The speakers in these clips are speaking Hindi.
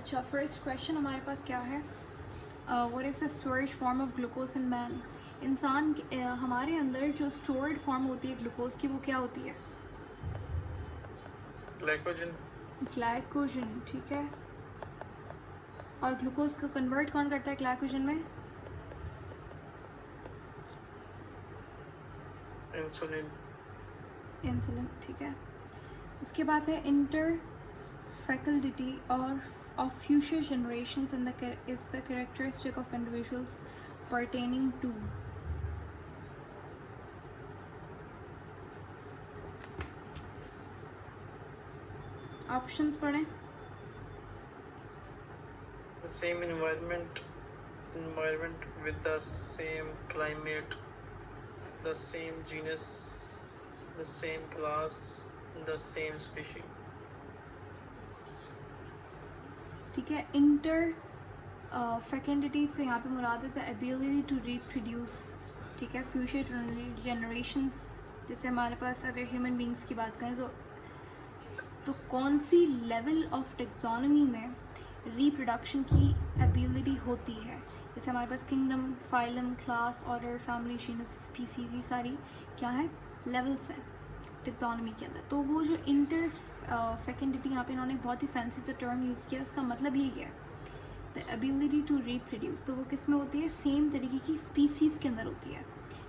अच्छा, फर्स्ट क्वेश्चन हमारे पास क्या है? What is the storage form of glucose in man? इंसान हमारे अंदर जो स्टोर्ड फॉर्म होती है ग्लूकोज की, वो क्या होती है? ग्लाइकोजन। ग्लाइकोजन, ठीक है। और ग्लूकोज को कन्वर्ट कौन करता है ग्लाइकोजन में? इंसुलिन। इंसुलिन, ठीक है। उसके बाद है इंटर फैकल्टी और of future generations and is the characteristic of individuals pertaining to. Options पढ़ें। The same environment with the same climate, the same genus, the same class, the same species. ठीक है। इंटर फैकेंडिटी से यहाँ पे मुराद है द एबिलिटी टू रिप्रोड्यूस, ठीक है। फ्यूचर जनरेशंस, जैसे हमारे पास अगर ह्यूमन बींग्स की बात करें तो कौन सी लेवल ऑफ टेक्सोनॉमी में रिप्रोडक्शन की एबिलिटी होती है? जैसे हमारे पास kingdom, phylum, class, order, family, genus, species, ये सारी क्या है? लेवल्स हैं टेक्सोनॉमी के अंदर। तो वो जो इंटर फैकेंडिटी, यहाँ पे इन्होंने बहुत ही फैंसी सा टर्म यूज़ किया, उसका मतलब यही है द एबिलिटी टू रिप्रोड्यूस। तो वो किस में होती है? सेम तरीके की स्पीसीज़ के अंदर होती है,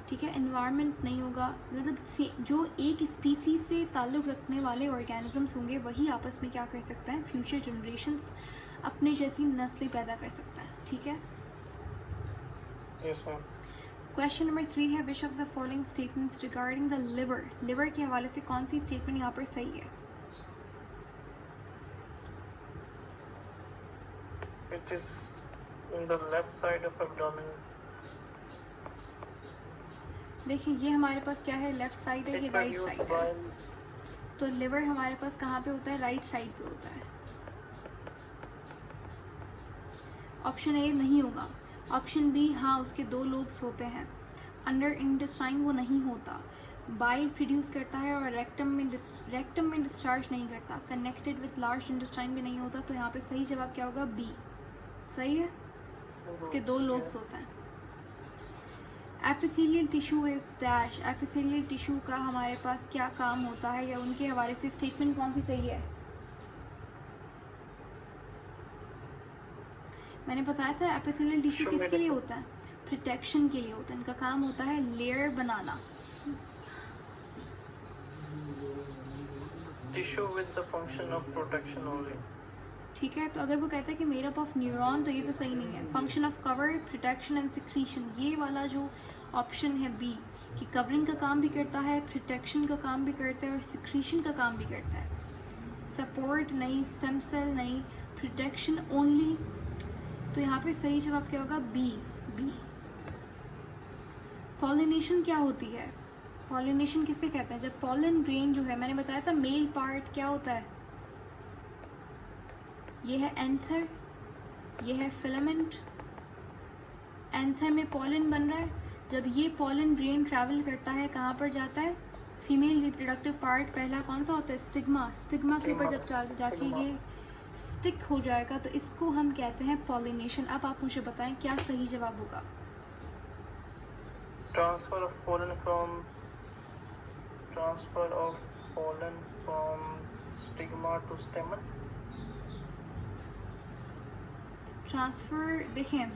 ठीक है। एनवायरनमेंट नहीं होगा, मतलब जो एक स्पीसीज से ताल्लुक़ रखने वाले ऑर्गेनिजम्स होंगे वही आपस में क्या कर सकते हैं? फ्यूचर जनरेशंस अपने जैसी नस्लें पैदा कर सकते हैं, ठीक है। Yes, ma'am. क्वेश्चन नंबर 3 है which of the following statements regarding the liver, liver के हवाले से कौन सी स्टेटमेंट यहाँ पर सही है? It is in the left side of abdomen. देखिए ये हमारे पास क्या है? लेफ्ट साइड है, ये राइट साइड है। तो लिवर हमारे पास कहाँ पे होता है? राइट साइड पे होता है। ऑप्शन ए नहीं होगा। ऑप्शन बी हाँ, उसके 2 लोब्स होते हैं। अंडर इंटेस्टाइन वो नहीं होता। बाइल प्रोड्यूस करता है और रेक्टम में डिस्चार्ज नहीं करता। कनेक्टेड विद लार्ज इंटेस्टाइन भी नहीं होता। तो यहाँ पे सही जवाब क्या होगा? बी। सही है, उसके 2 लोब्स होते हैं। Epithelial tissue is dash, epithelial tissue का हमारे पास क्या काम होता है, या उनके हवाले से स्टेटमेंट कौन सी सही है? मैंने बताया था एपिथेलियल टिश्यू किसके लिए होता है? प्रोटेक्शन के लिए होता है। इनका काम होता है layer banana. Tissue with the function of protection only. ठीक है, तो अगर वो कहता है कि मेड अप ऑफ न्यूरॉन, तो ये तो सही नहीं है। Function of cover, protection and secretion, ये वाला जो ऑप्शन है बी, कि कवरिंग का काम भी करता है, प्रोटेक्शन का काम भी करता है और सिक्रीशन का काम भी करता है। सपोर्ट नहीं, स्टेम सेल नहीं, प्रोटेक्शन ओनली। तो यहाँ पे सही जवाब क्या होगा? बी। बी। पॉलिनेशन क्या होती है? पॉलिनेशन किसे कहते हैं? जब पॉलन ग्रेन जो है, मैंने बताया था मेल पार्ट क्या होता है? ये है एंथर, ये है फिलामेंट। एंथर में पॉलन बन रहा है। जब ये पॉलन ग्रेन ट्रैवल करता है, कहाँ पर जाता है? फीमेल रिप्रोडक्टिव पार्ट पहला कौन सा होता है? स्टिग्मा। स्टिग्मा के ऊपर जब जाके ये स्टिक हो जाएगा तो इसको हम कहते हैं पॉलिनेशन। अब आप मुझे बताएं क्या सही जवाब होगा? Transfer of pollen from stigma to stamen. Transfer देखें,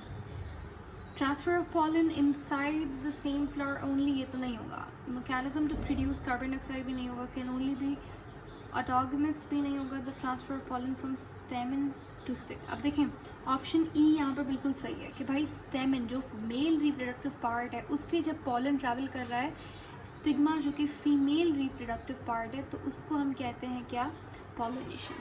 transfer of pollen inside the same flower only, ये तो नहीं होगा। Mechanism to produce carbon dioxide भी नहीं होगा। कैन ओनली भी ऑटोगमस भी नहीं होगा। The transfer of pollen from stamen to stick. अब देखें ऑप्शन ई यहाँ पर बिल्कुल सही है कि भाई स्टेमन जो मेल रिप्रोडक्टिव पार्ट है, उससे जब पॉलन ट्रैवल कर रहा है, स्टिग्मा जो कि फीमेल रिप्रोडक्टिव पार्ट है, तो उसको हम कहते हैं क्या? पॉलिनेशन।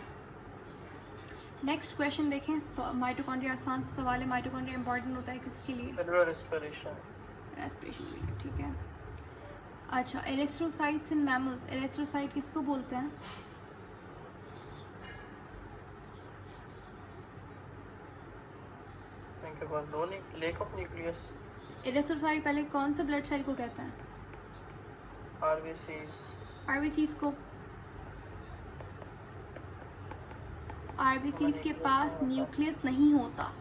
नेक्स्ट क्वेश्चन देखें। माइटोकॉन्ड्रिया आसान सा सवाल है। माइटोकॉन्ड्रिया इंपॉर्टेंट होता है किसके लिए? Respiration. रेस्पिरेशन के लिए, ठीक है। अच्छा, एरिथ्रोसाइट्स इन मैमल्स, एरिथ्रोसाइट किसको बोलते हैं? इनके पास 2 लेक ऑफ न्यूक्लियस। एरिथ्रोसाइट पहले कौन सा ब्लड सेल को कहते हैं? RBCs. आरबीसीज को। आरबीसीज के पास न्यूक्लियस नहीं होता।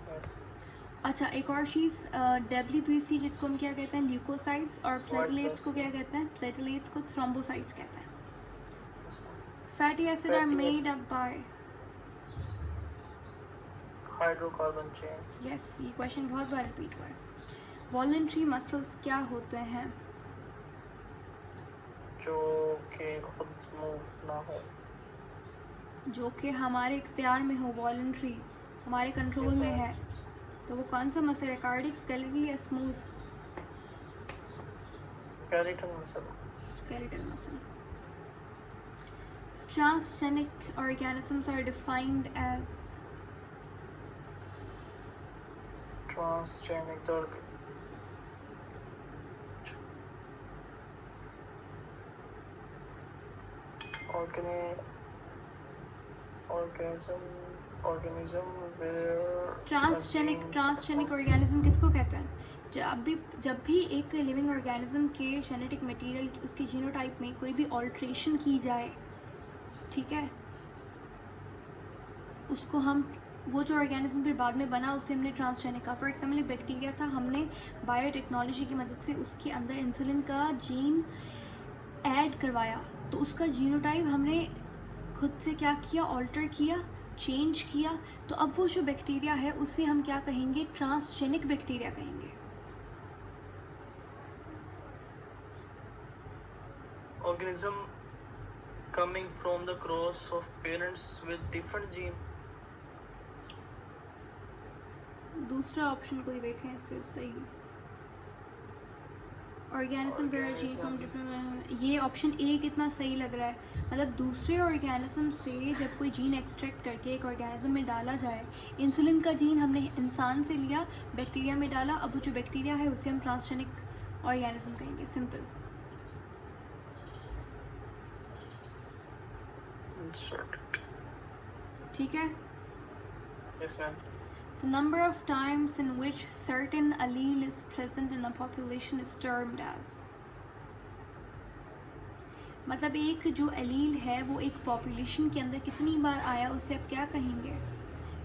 Yes. अच्छा, एक और चीज़, डब्ल्यूबीसी जिसको हम क्या कहते हैं, ल्यूकोसाइट्स, और White प्लेटलेट्स को blood क्या कहते हैं, प्लेटलेट्स को थ्रोम्बोसाइट्स कहते हैं। cells. Fatty acid are Fatty made acid. Up by, Hydrocarbon chain. Yes, ये क्वेश्चन बहुत बार रिपीट हुआ है। वॉलंटरी मसल्स क्या होते हैं? जो कि खुद मूव ना हो. जो कि हमारे इख्तियार में हो, वॉलंटरी हमारे कंट्रोल Yes, में ma'am. है, तो वो कौन सा मसल है? कार्डिक, स्केलेटल या smooth? Skeletal muscle. Skeletal muscle. Transgenic organisms are defined as, Transgenic organism where transgenic organism किसको कहते हैं? जब भी एक लिविंग ऑर्गेनिज्म के जेनेटिक मटेरियल, उसके जीनोटाइप में कोई भी ऑल्ट्रेशन की जाए, ठीक है, उसको हम, वो जो ऑर्गेनिज्म फिर बाद में बना उसे हमने ट्रांसजेनिक कहा। फॉर एग्जाम्पल एक बैक्टीरिया था, हमने बायोटेक्नोलॉजी की मदद से उसके अंदर इंसुलिन का जीन ऐड करवाया, तो उसका जीनोटाइप हमने खुद से क्या किया, ऑल्टर किया, चेंज किया, तो अब वो जो बैक्टीरिया है उसे हम क्या कहेंगे? ट्रांसजेनिक बैक्टीरिया कहेंगे। organism coming from the cross of parents with different gene. दूसरा ऑप्शन कोई देखें इससे सही, ऑर्गेनिज्म ये ऑप्शन ए कितना सही लग रहा है। मतलब दूसरे ऑर्गेनिज्म से जब कोई जीन एक्सट्रैक्ट करके एक ऑर्गेनिज्म में डाला जाए, इंसुलिन का जीन हमने इंसान से लिया, बैक्टीरिया में डाला, अब वो जो बैक्टीरिया है उसे हम ट्रांसजेनिक ऑर्गेनिज्म कहेंगे, सिंपल। ठीक है। Yes, ma'am. The number of times in which certain allele is present in a population is termed as, मतलब एक जो एलील है वो एक पॉपुलेशन के अंदर कितनी बार आया उसे आप क्या कहेंगे?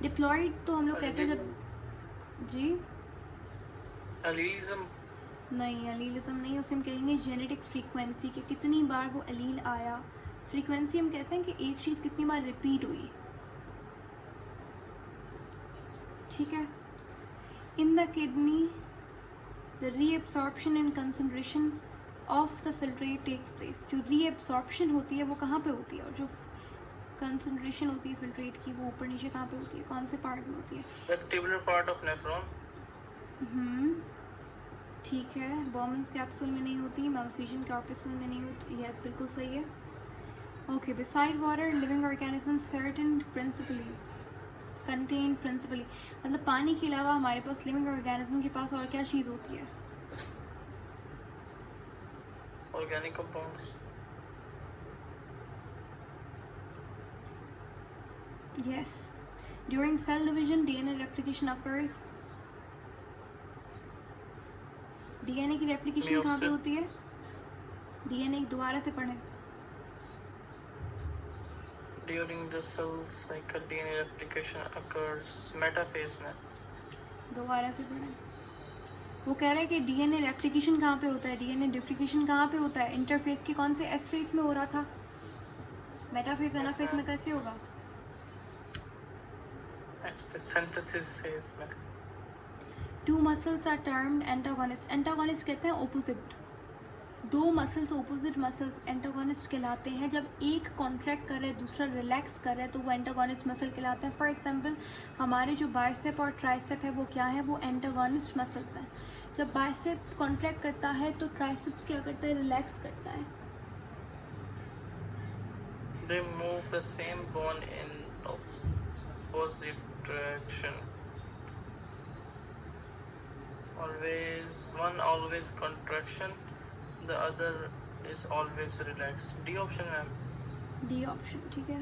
डिप्लॉयड तो हम लोग कहते हैं जब, जी Allelism. नहीं, एलीलिज्म नहीं, उसे हम कहेंगे जेनेटिक फ्रीक्वेंसी, के कितनी बार वो एलील आया। फ्रीक्वेंसी हम कहते हैं कि एक चीज़ कितनी बार रिपीट हुई, ठीक है। In the kidney the reabsorption and concentration of the filtrate takes place. जो रीएब्सॉर्प्शन होती है वो कहाँ पे होती है, और जो कंसंट्रेशन होती है फिल्ट्रेट की वो ऊपर नीचे कहाँ पे होती है, कौन से पार्ट में होती है? The tubular part of nephron. ठीक है। बॉमन्स कैप्सूल में नहीं होती, मैलफिजियन कॉर्पसन में नहीं होती, यस बिल्कुल सही है। Okay, beside water living organism certain principally contain principally, मतलब पानी के अलावा हमारे पास लिविंग ऑर्गेनिज्म के पास और क्या चीज़ होती है? Organic compounds. Yes. During cell division, DNA replication occurs. DNA की replication कहाँ पे Meiosis. होती है? DNA दोबारा से पढ़ें। During the cell cycle, DNA replication occurs metaphase में. दोबारा से पढ़ें। वो कह रहा है कि DNA replication कहाँ पे होता है, DNA duplication कहाँ पे होता है? इंटरफेस के कौन से एस फेस में हो रहा था? मेटाफेज एनाफेज में कैसे होगा? Synthesis phase में. Two muscles are termed antagonist. Antagonist कहते हैं ऑपोजिट, दो मसल्स ऑपोजिट मसल्स एंटागोनिस्ट कहलाते हैं। जब एक कॉन्ट्रैक्ट कर रहा है दूसरा रिलैक्स कर रहा है तो वो एंटागोनिस्ट मसल कहलाते हैं। फॉर एग्जांपल हमारे जो बाइसेप और ट्राइसेप है वो क्या है, वो एंटागोनिस्ट मसल्स हैं। जब बाइसेप कॉन्ट्रैक्ट करता है तो ट्राइसेप्स क्या करता है, रिलैक्स करता है। They move the same bone in opposite direction. One always contraction, the other is always relaxed. D option ma'am. D option, ठीक है।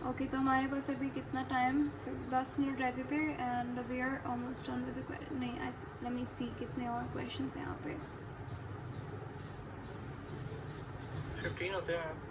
ओके, तो हमारे पास अभी कितना टाइम, 10 मिनट रहते थे and we are almost done with the, नहीं लेट मी सी कितने और क्वेश्चंस हैं यहाँ पे। 15 होते हैं मैम.